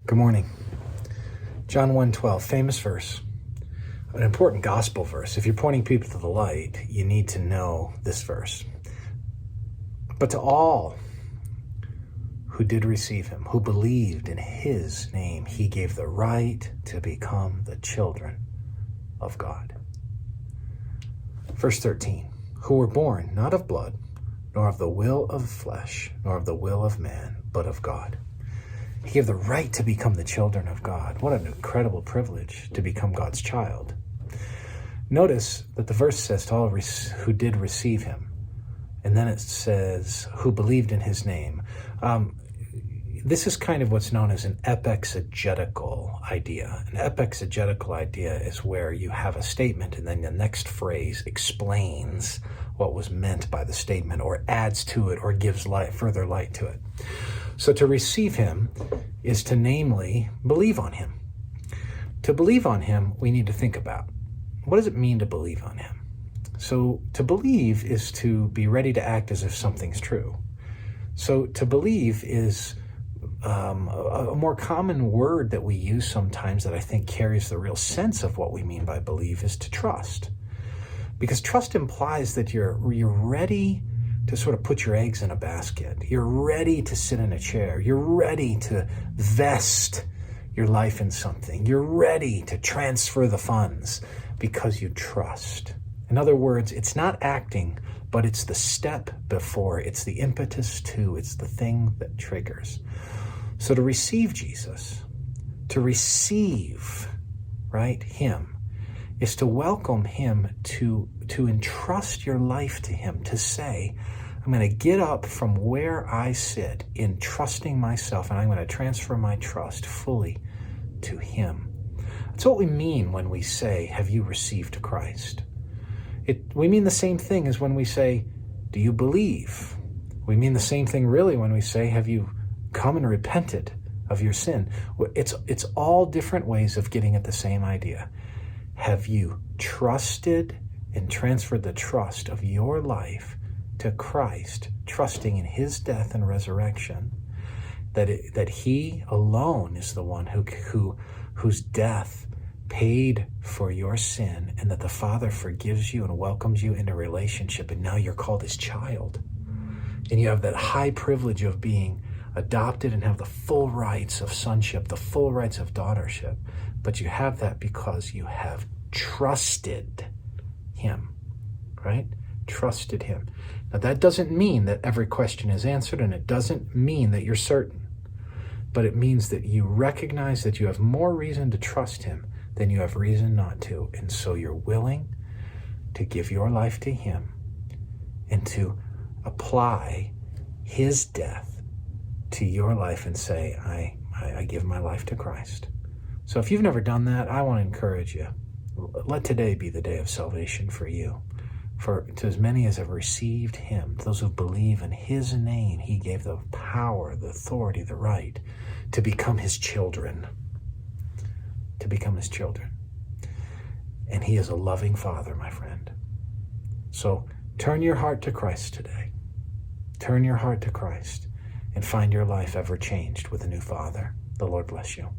Good morning. John 1:12, famous verse, an important gospel verse. If you're pointing people to the light, you need to know this verse. But to all who did receive him, who believed in his name, he gave the right to become the children of God. Verse 13, who were born not of blood, nor of the will of flesh, nor of the will of man, but of God. He gave the right to become the children of God. What an incredible privilege to become God's child. Notice that the verse says to all who did receive him. And then it says, who believed in his name. This is kind of what's known as an epexegetical idea. An epexegetical idea is where you have a statement and then the next phrase explains what was meant by the statement or adds to it or gives further light to it. So to receive him is to namely believe on him. To believe on him, we need to think about, what does it mean to believe on him? So to believe is to be ready to act as if something's true. So to believe is a more common word that we use sometimes that I think carries the real sense of what we mean by believe is to trust. Because trust implies that you're ready to sort of put your eggs in a basket. You're ready to sit in a chair. You're ready to vest your life in something. You're ready to transfer the funds because you trust. In other words, it's not acting, but it's the step before. It's the impetus to. It's the thing that triggers. So to receive Jesus, to receive, right, him, is to welcome him, to entrust your life to him, to say, I'm going to get up from where I sit in trusting myself, and I'm going to transfer my trust fully to him. That's what we mean when we say, have you received Christ? We mean the same thing as when we say, do you believe? We mean the same thing really when we say, have you come and repented of your sin? It's all different ways of getting at the same idea. Have you trusted and transferred the trust of your life to Christ, trusting in his death and resurrection, that he alone is the one whose death paid for your sin, and that the Father forgives you and welcomes you into relationship, and now you're called his child. And you have that high privilege of being adopted and have the full rights of sonship, the full rights of daughtership. But you have that because you have trusted him, right? Trusted him. Now that doesn't mean that every question is answered, and it doesn't mean that you're certain, but it means that you recognize that you have more reason to trust him than you have reason not to. And so you're willing to give your life to him and to apply his death to your life and say, I give my life to Christ. So if you've never done that, I want to encourage you. Let today be the day of salvation for you. For to as many as have received him, those who believe in his name, he gave the power, the authority, the right to become his children. To become his children. And he is a loving Father, my friend. So turn your heart to Christ today. Turn your heart to Christ and find your life ever changed with a new Father. The Lord bless you.